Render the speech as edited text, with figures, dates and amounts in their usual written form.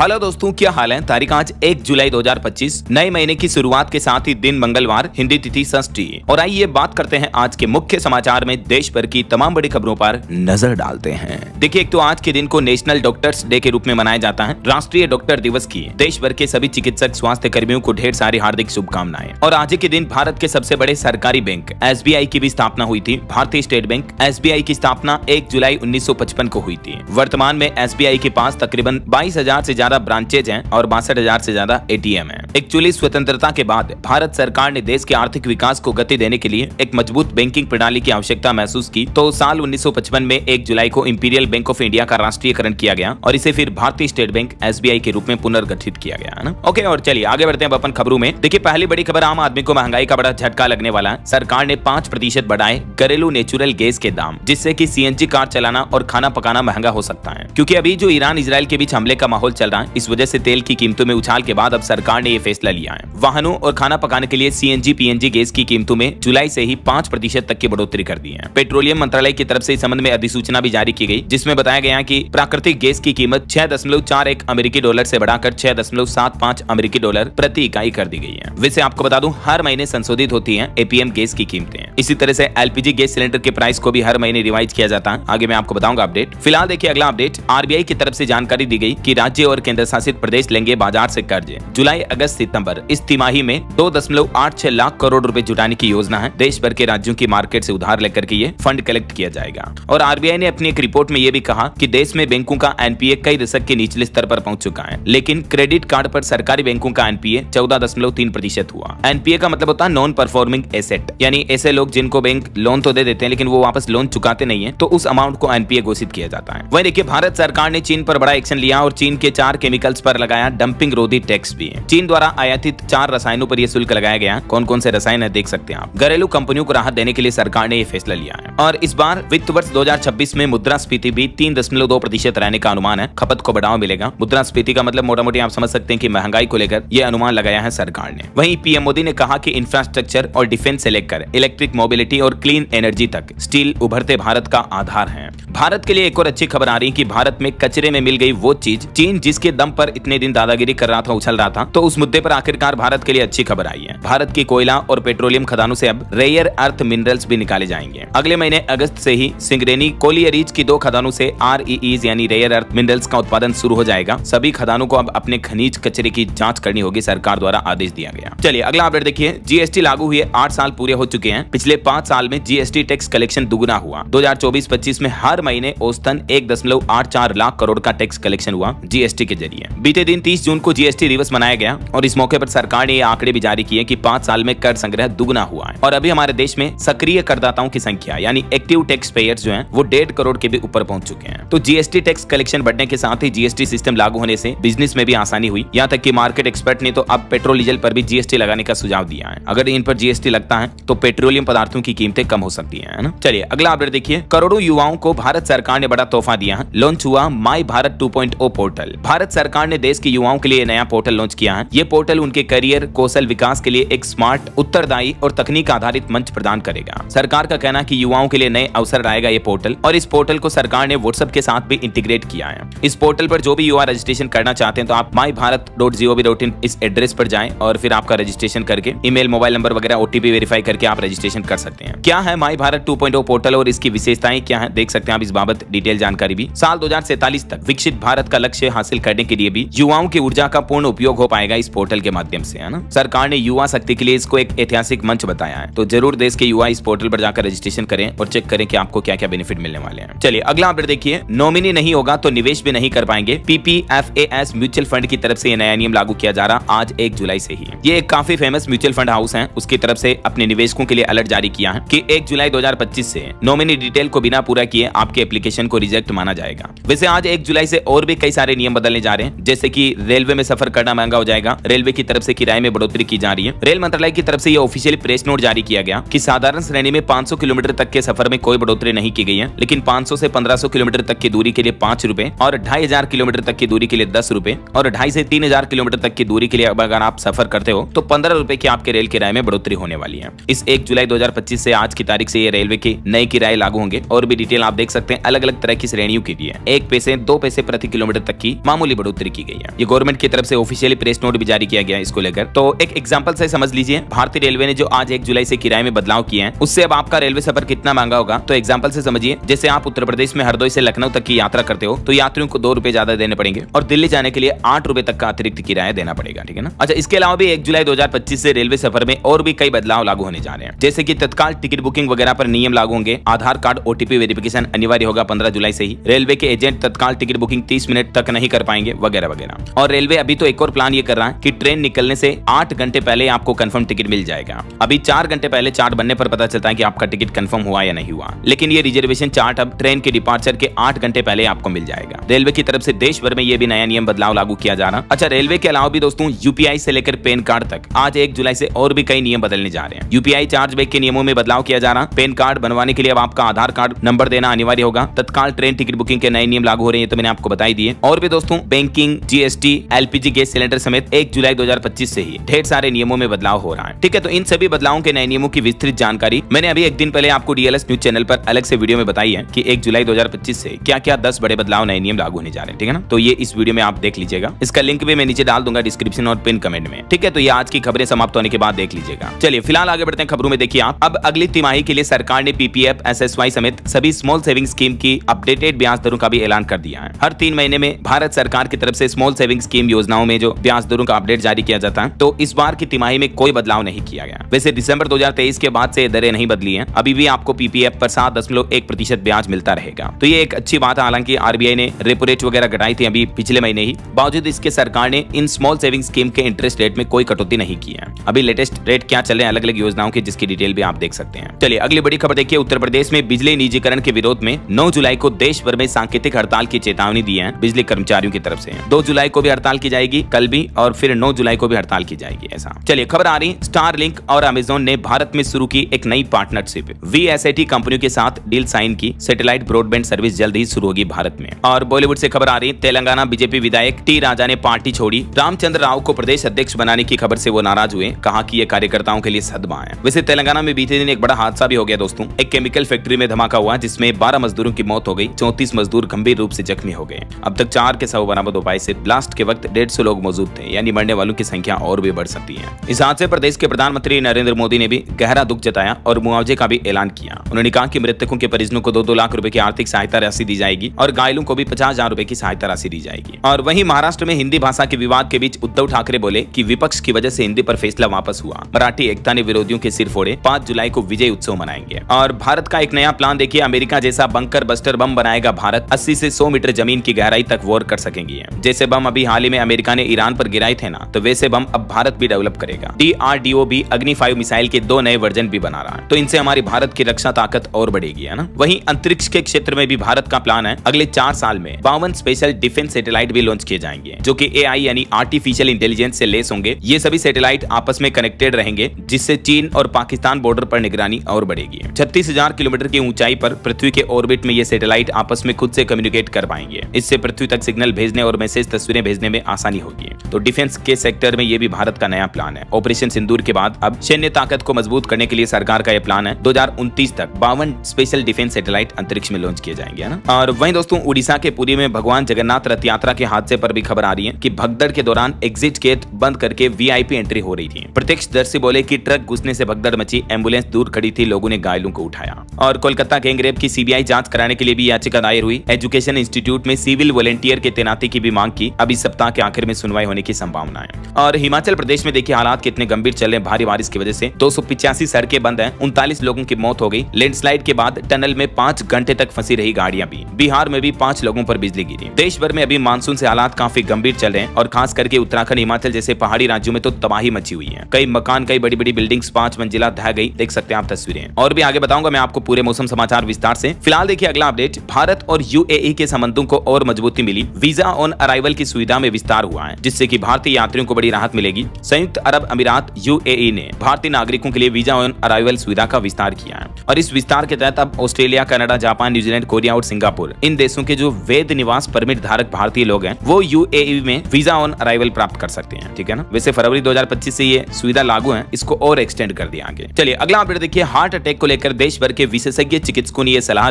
Hello दोस्तों, क्या हाल है। तारीख आज 1 जुलाई 2025, नए महीने की शुरुआत के साथ ही दिन मंगलवार, हिंदी तिथि षष्ठी। और आइए बात करते हैं आज के मुख्य समाचार में देश भर की तमाम बड़ी खबरों पर नजर डालते हैं। देखिए, एक तो आज के दिन को नेशनल डॉक्टर्स डे के रूप में मनाया जाता है, राष्ट्रीय डॉक्टर दिवस की देश भर के सभी चिकित्सक स्वास्थ्य कर्मियों को ढेर सारी हार्दिक शुभकामनाएं। और आज के दिन भारत के सबसे बड़े सरकारी बैंक SBI की भी स्थापना हुई थी। भारतीय स्टेट बैंक SBI की स्थापना 1 जुलाई 1955 को हुई थी। वर्तमान में SBI के पास तकरीबन 22,000 से ज्यादा ब्रांचेज हैं और 62,000 से ज्यादा ATM हैं। एक्चुअली स्वतंत्रता के बाद भारत सरकार ने देश के आर्थिक विकास को गति देने के लिए एक मजबूत बैंकिंग प्रणाली की आवश्यकता महसूस की, तो साल 1955 में 1 जुलाई को इंपीरियल बैंक ऑफ इंडिया का राष्ट्रीयकरण किया गया और इसे फिर भारतीय स्टेट बैंक SBI के रूप में पुनर्गठित किया गया है ना। ओके, और चलिए आगे बढ़ते हैं अपन खबरों में। देखिए, पहली बड़ी खबर, आम आदमी को महंगाई का बड़ा झटका लगने वाला है। सरकार ने 5% बढ़ाए घरेलू नेचुरल गैस के दाम, जिससे कि CNG कार चलाना और खाना पकाना महंगा हो सकता है। क्योंकि अभी जो ईरान इजराइल के बीच हमले का माहौल चल रहा है, इस वजह से तेल की कीमतों में उछाल के बाद अब सरकार ने ये फैसला लिया है। वाहनों और खाना पकाने के लिए CNG PNG गैस की कीमतों में जुलाई से ही 5% तक की बढ़ोतरी कर दी है। पेट्रोलियम मंत्रालय की तरफ से इस संबंध में अधिसूचना भी जारी की गई, जिसमें बताया गया कि प्राकृतिक गैस की कीमत $6.41 अमेरिकी डॉलर से बढ़ाकर $6.75 अमेरिकी डॉलर प्रति इकाई कर दी गई है। वैसे आपको बता दूं, हर महीने संशोधित होती है APM गैस की कीमतें। इसी तरह से LPG गैस सिलेंडर के प्राइस को भी हर महीने रिवाइज किया जाता है। आगे मैं आपको बताऊंगा अपडेट। फिलहाल देखिए अगला अपडेट, RBI की तरफ से जानकारी दी गई कि राज्य और केंद्र शासित प्रदेश लेंगे बाजार से कर्ज। जुलाई, अगस्त, सितंबर इस तिमाही में 2.86 लाख करोड़ रुपए जुटाने की योजना है। देश भर के राज्यों की मार्केट से उधार लेकर के ये फंड कलेक्ट किया जाएगा। और RBI ने अपनी एक रिपोर्ट में ये भी कहा कि देश में बैंकों का NPA कई दशक के निचले स्तर पर पहुंच चुका है, लेकिन क्रेडिट कार्ड पर सरकारी बैंकों का NPA 14.3% हुआ। NPA का मतलब होता है नॉन परफॉर्मिंग एसेट, यानी ऐसे लोग जिनको बैंक लोन तो दे देते हैं लेकिन वो वापस लोन चुकाते नहीं है, तो उस अमाउंट को NPA घोषित किया जाता है। वहीं देखिए, भारत सरकार ने चीन पर बड़ा एक्शन लिया और चीन के 4 केमिकल्स पर लगाया डंपिंग रोधी टैक्स भी। चीन द्वारा आयातित 4 रसायनों पर यह शुल्क लगाया गया। कौन कौन से रसायन है देख सकते हैं आप। घरेलू कंपनियों को राहत देने के लिए सरकार ने यह फैसला लिया है। और इस बार वित्त वर्ष 2026 में मुद्रास्फीति भी 3.2% रहने का अनुमान है। खपत को बढ़ावा मिलेगा। मुद्रास्फीति का मतलब मोटा मोटी आप समझ सकते हैं कि महंगाई को लेकर यह अनुमान लगाया है सरकार ने। वहीं PM मोदी ने कहा कि इंफ्रास्ट्रक्चर और डिफेंस से लेकर इलेक्ट्रिक मोबिलिटी और क्लीन एनर्जी तक स्टील उभरते भारत का आधार है। भारत के लिए एक और अच्छी खबर आ रही है कि भारत में कचरे में मिल गई वो चीज, चीन जिसके दम पर इतने दिन दादागिरी कर रहा था, उछल रहा था, तो उस मुद्दे पर आखिरकार भारत के लिए अच्छी खबर आई है। भारत की कोयला और पेट्रोलियम खदानों से अब रेयर अर्थ मिनरल्स भी निकाले जाएंगे। अगले महीने अगस्त से ही सिंगरेनी कोलियरीज की 2 खदानों से REEs यानी रेयर अर्थ मिनरल्स का उत्पादन शुरू हो जाएगा। सभी खदानों को अब अपने खनिज कचरे की जांच करनी होगी, सरकार द्वारा आदेश दिया गया। चलिए अगला अपडेट देखिए, GST लागू हुए 8 साल पूरे हो चुके हैं। पिछले 5 साल में GST टैक्स कलेक्शन दुगुना हुआ। 2024-25 में हर महीने औसतन 1.84 लाख करोड़ का टैक्स कलेक्शन हुआ GST के जरिए। बीते दिन 30 जून को GST दिवस मनाया गया और इस मौके पर सरकार ने ये आंकड़े भी जारी किए कि 5 साल में कर संग्रह दुगुना हुआ है। और अभी हमारे देश में सक्रिय करदाताओं की संख्या यानी एक्टिव टैक्स पेयर्स जो हैं वो 1.5 करोड़ के भी ऊपर पहुंच चुके हैं। तो GST टैक्स कलेक्शन बढ़ने के साथ ही GST सिस्टम लागू होने से बिजनेस में भी आसानी हुई। यहाँ तक कि मार्केट एक्सपर्ट ने तो अब पेट्रोल डीजल पर भी GST लगाने का सुझाव दिया है। अगर इन पर GST लगता है तो पेट्रोलियम पदार्थों की कीमतें कम हो सकती है ना। चलिए अगला अपडेट देखिए, करोड़ों युवाओं को भारत सरकार ने बड़ा तोहफा दिया है। लॉन्च हुआ माई भारत 2.0 पोर्टल। भारत सरकार ने देश के युवाओं के लिए नया पोर्टल लॉन्च किया है। ये पोर्टल उनके करियर कौशल विकास के लिए एक स्मार्ट, उत्तरदायी और तकनीक आधारित मंच प्रदान करेगा। सरकार का कहना है कि युवाओं के लिए नए अवसर लाएगा ये पोर्टल, और इस पोर्टल को सरकार ने WhatsApp के साथ भी इंटीग्रेट किया है। इस पोर्टल पर जो भी युवा रजिस्ट्रेशन करना चाहते हैं तो आप mybharat.gov.in इस एड्रेस पर जाएं और फिर आपका रजिस्ट्रेशन करके ईमेल, मोबाइल नंबर वगैरह OTP वेरीफाई करके आप रजिस्ट्रेशन कर सकते हैं। क्या है माई भारत 2.0 पोर्टल और इसकी विशेषताएं क्या है देख सकते हैं आप। इस बाबत डिटेल जानकारी भी। साल 2047 तक विकसित भारत का लक्ष्य हासिल करने के लिए भी युवाओं की ऊर्जा का पूर्ण उपयोग हो पाएगा इस पोर्टल के माध्यम से, है ना। सरकार ने युवा शक्ति के लिए इसको एक ऐतिहासिक मंच बताया है, तो जरूर देश के युवा इस पोर्टल पर जाकर रजिस्ट्रेशन करें और चेक करें कि आपको क्या क्या बेनिफिट मिलने वाले हैं। चलिए अगला अपडेट देखिए, नॉमिनी नहीं होगा तो निवेश भी नहीं कर पाएंगे। PPFAS म्यूचुअल फंड की तरफ से यह नया नियम लागू किया जा रहा आज 1 जुलाई से ही। ये एक काफी फेमस म्यूचुअल फंड हाउस है, उसकी तरफ से अपने निवेशकों के लिए अलर्ट जारी किया है कि 1 जुलाई 2025 से नॉमिनी डिटेल को बिना पूरा किए आपके एप्लीकेशन को रिजेक्ट माना जाएगा। वैसे आज 1 जुलाई से और भी कई सारे नियम बदलने जा रहे हैं, जैसे कि रेलवे में सफर करना महंगा हो जाएगा, रेलवे की तरफ से किराए में बढ़ोतरी की जा रही है। रेल मंत्रालय की तरफ से यह ऑफिशियली प्रेस नोट जारी किया गया कि साधारण श्रेणी में 500 किलोमीटर तक के सफर में कोई बढ़ोतरी नहीं की गई है, लेकिन 500 से 1500 किलोमीटर तक की दूरी के लिए 5 रुपए और 2500 किलोमीटर तक की दूरी के लिए 10 रुपए और 2500 से 3000 किलोमीटर तक की दूरी के लिए अगर आप सफर करते हो तो 15 रुपए की आपके रेल किराए में बढ़ोतरी होने वाली है। इस 1 जुलाई 2025 से आज की तारीख से ये रेलवे की नए किराए लागू होंगे और भी डिटेल आप देख सकते हैं। अलग अलग तरह की श्रेणियों के लिए 1 पैसे 2 पैसे प्रति किलोमीटर तक की मामूली बढ़ोतरी की गई है। ये गवर्नमेंट की तरफ से ऑफिशियली प्रेस नोट भी जारी किया गया है इसको लेकर। तो एक एग्जांपल से समझ लीजिए, भारतीय रेलवे ने जो आज 1 जुलाई से किराए में बदलाव किए हैं उससे अब आपका रेलवे सफर कितना महंगा होगा। तो एग्जांपल से समझिए, जैसे आप उत्तर प्रदेश में हरदोई से लखनऊ तक की यात्रा करते हो तो यात्रियों को 2 रुपए ज्यादा देने पड़ेंगे और दिल्ली जाने के लिए 8 रुपए तक का अतिरिक्त किराया देना पड़ेगा, ठीक है ना। अच्छा, इसके अलावा भी 1 जुलाई 2025 से रेलवे सफर में और भी कई बदलाव लागू होने जा रहे हैं, जैसे कि तत्काल टिकट बुकिंग वगैरह पर नियम लागू होंगे। आधार कार्ड ओटीपी वेरिफिकेशन अनिवार्य होगा 15 जुलाई से ही। रेलवे के एजेंट तत्काल टिकट बुकिंग 30 मिनट तक नहीं कर पाएंगे वगैरह वगैरह। और रेलवे अभी तो एक और प्लान ये कर रहा है कि ट्रेन निकलने से 8 घंटे पहले आपको कंफर्म टिकट मिल जाएगा। अभी 4 घंटे पहले चार्ट बनने पर पता चलता है कि आपका टिकट कंफर्म हुआ या नहीं हुआ, लेकिन ये रिजर्वेशन चार्ट अब ट्रेन के डिपार्चर के 8 घंटे पहले आपको मिल जाएगा। रेलवे की तरफ से देश भर में ये भी नया नियम बदलाव लागू किया जा रहा। अच्छा, रेलवे के अलावा भी दोस्तों यूपीआई से लेकर पैन कार्ड तक आज 1 जुलाई से और भी कई नियम बदलने जा रहे हैं। यूपीआई चार्जबैक के नियमों में बदलाव किया जा रहा। पैन कार्ड बनवाने के लिए अब आपका आधार कार्ड नंबर देना अनिवार्य होगा। तत्काल ट्रेन टिकट बुकिंग के नए नियम लागू हो रहे हैं, तो मैंने आपको बताई दिए। और भी दोस्तों banking, GST, LPG gas cylinder समेत 1 जुलाई 2025 से ही ढेर सारे नियमों में बदलाव हो रहा है, ठीक है। तो इन सभी बदलावों के नए नियमों की विस्तृत जानकारी मैंने अभी एक दिन पहले आपको डीएलएस न्यूज चैनल पर अलग से वीडियो में बताई है कि 1 जुलाई 2025 से क्या क्या 10 बड़े बदलाव नए नियम लागू होने जा रहे हैं, ठीक है ना। तो ये इस वीडियो में आप देख लीजिएगा, इसका लिंक भी मैं नीचे डाल दूंगा डिस्क्रिप्शन और पिन कमेंट में, ठीक है। तो ये आज की खबरें समाप्त होने के बाद देख लीजिएगा। चलिए फिलहाल आगे बढ़ते हैं खबरों में। देखिए आप, अब अगली तिमाही के लिए सरकार ने पीपीएफ, एसएसवाई समेत सभी स्मॉल सेविंग स्कीम की अपडेटेड ब्याज दरों का भी ऐलान कर दिया है। हर 3 महीने में भारत सरकार की तरफ से स्मॉल सेविंग स्कीम योजनाओं में जो ब्याज दरों का अपडेट जारी किया जाता है, तो इस बार की तिमाही में कोई बदलाव नहीं किया गया। वैसे दिसंबर 2023 के बाद से दरें नहीं बदली हैं, अभी भी आपको पीपीएफ पर 7.1% ब्याज मिलता रहेगा। तो ये एक अच्छी बात है। हालांकि आरबीआई ने रेपो रेट वगैरह घटाई थी अभी पिछले महीने ही, बावजूद इसके सरकार ने इन स्मॉल सेविंग स्कीम के इंटरेस्ट रेट में कोई कटौती नहीं की है। अभी लेटेस्ट रेट क्या चल रहे हैं अलग अलग योजनाओं के, जिसकी डिटेल भी आप देख सकते हैं। चलिए अगली बड़ी खबर देखिए। उत्तर प्रदेश में बिजली निजीकरण के विरोध में 9 जुलाई को देश भर में सांकेतिक हड़ताल की चेतावनी दी है बिजली कर्मचारियों की तरफ से। 2 जुलाई को भी हड़ताल की जाएगी, कल भी, और फिर 9 जुलाई को भी हड़ताल की जाएगी ऐसा। चलिए खबर आ रही, स्टारलिंक और अमेज़न ने भारत में शुरू की एक नई पार्टनरशिप। वीएसएटी कंपनियों के साथ डील साइन की। सैटेलाइट ब्रॉडबैंड सर्विस जल्द ही शुरू होगी भारत में। और बॉलीवुड से खबर आ रही, तेलंगाना बीजेपी विधायक टी राजा ने पार्टी छोड़ी। रामचंद्र राव को प्रदेश अध्यक्ष बनाने की खबर से वो नाराज हुए, कहा कि ये कार्यकर्ताओं के लिए सदमा है। वैसे तेलंगाना में बीते दिन एक बड़ा हादसा भी हो गया दोस्तों। एक केमिकल फैक्ट्री में धमाका हुआ जिसमें 12 मजदूरों की मौत हो गई, 34 मजदूर गंभीर रूप से जख्मी हो गए। अब तक 4 के शव बरामद हो पाए से ब्लास्ट के वक्त 150 लोग मौजूद थे, यानी मरने वालों की संख्या और भी बढ़ सकती है। इस हादसे पर देश के प्रधानमंत्री नरेंद्र मोदी ने भी गहरा दुख जताया और मुआवजे का भी ऐलान किया। उन्होंने कहा कि मृतकों के परिजनों को 2-2 लाख रुपए की आर्थिक सहायता राशि दी जाएगी और घायलों को भी 50,000 रुपए की सहायता राशि दी जाएगी। और वहीं महाराष्ट्र में हिंदी भाषा के विवाद के बीच उद्धव ठाकरे बोले कि विपक्ष की वजह से हिंदी पर फैसला वापस हुआ। मराठी एकता ने विरोधियों के सिर फोड़े। 5 जुलाई को विजय उत्सव मनाएंगे। और भारत का एक नया प्लान देखिए, अमेरिका जैसा बंकर बस्टर बम बनाएगा भारत। 80 से 100 मीटर जमीन की गहराई तक वॉर कर सकेंगी। जैसे बम अभी हाल ही में अमेरिका ने ईरान पर गिराए थे ना, तो वैसे बम अब भारत भी डेवलप करेगा। DRDO भी अग्नि 5 मिसाइल के 2 नए वर्जन भी बना रहा है, तो इनसे हमारी भारत की रक्षा ताकत और बढ़ेगी, है ना। वहीं अंतरिक्ष के क्षेत्र में भी भारत का प्लान है, अगले 4 साल में 52 स्पेशल डिफेंस सैटेलाइट भी लॉन्च किए जाएंगे, जो कि AI यानी आर्टिफिशियल इंटेलिजेंस से लेस होंगे। ये सभी सैटेलाइट आपस में कनेक्टेड रहेंगे, जिससे चीन और पाकिस्तान बॉर्डर पर निगरानी और बढ़ेगी। 36,000 किलोमीटर की ऊंचाई पर पृथ्वी के ऑर्बिट में ये सैटेलाइट आपस में खुद से कम्युनिकेट कर पाएंगे। इससे पृथ्वी तक सिग्नल भेजने और मैसेज तस्वीरें भेजने में आसानी होगी। तो डिफेंस के सेक्टर में ये भी भारत का नया प्लान है। ऑपरेशन सिंदूर के बाद अब सैन्य ताकत को मजबूत करने के लिए सरकार का यह प्लान है। 2029 तक 52 स्पेशल डिफेंस सैटेलाइट अंतरिक्ष में लॉन्च किए जाएंगे, है ना। और वहीं दोस्तों उड़ीसा के पुरी में भगवान जगन्नाथ रथ यात्रा के हादसे पर भी खबर आ रही है कि भगदड़ के दौरान एग्जिट गेट बंद करके VIP एंट्री हो रही थी। प्रत्यक्षदर्शी बोले कि ट्रक घुसने से भगदड़ मची, एम्बुलेंस दूर खड़ी थी, लोगों ने घायलों को उठाया। और कोलकाता गैंगरेप की CBI जांच कराने के लिए भी याचिका दायर हुई। एजुकेशन इंस्टीट्यूट में सिविल वॉलंटियर के तैनाती की भी मांग की। अभी सप्ताह के आखिर में सुनवाई होने की संभावना है। और हिमाचल प्रदेश में देखिए हालात कितने गंभीर चल रहे हैं। भारी बारिश की वजह से 285 सड़कें बंद हैं, 39 लोगों की मौत हो गई। लैंडस्लाइड के बाद टनल में 5 घंटे तक फंसी रही गाड़ियां भी। बिहार में भी 5 लोगों पर बिजली गिरी। देश भर में अभी मानसून से हालात काफी गंभीर चल रहे हैं और खास करके उत्तराखंड, हिमाचल जैसे पहाड़ी राज्यों में तो तबाही मची हुई है। कई मकान, कई बड़ी बड़ी बिल्डिंग्स 5 मंजिला ढह गई, देख सकते हैं आप तस्वीरें। और भी आगे बताऊंगा मैं आपको पूरे मौसम समाचार विस्तार से। फिलहाल देखिए अगला अपडेट, भारत और UAE के संबंधों को और मजबूती मिली। वीजा ऑन अराइवल की सुविधा में विस्तार हुआ है, जिससे कि भारतीय के यात्रियों को बड़ी राहत मिलेगी। संयुक्त अरब अमीरात यूएई ने भारतीय नागरिकों के लिए वीजा ऑन अराइवल सुविधा का विस्तार किया है और इस विस्तार के तहत अब Australia, Canada, Japan, New Zealand, Korea और सिंगापुर इन देशों के जो वैध निवास परमिट धारक भारतीय लोग हैं वो यूएई में वीजा ऑन अराइवल प्राप्त कर सकते हैं। ठीक है ना। वैसे फरवरी 2025 से ये सुविधा लागू है, इसको और एक्सटेंड कर दिया आगे। चलिए अगला अपडेट देखिए। हार्ट अटैक को लेकर देश भर के विशेषज्ञ चिकित्सकों ने यह सलाह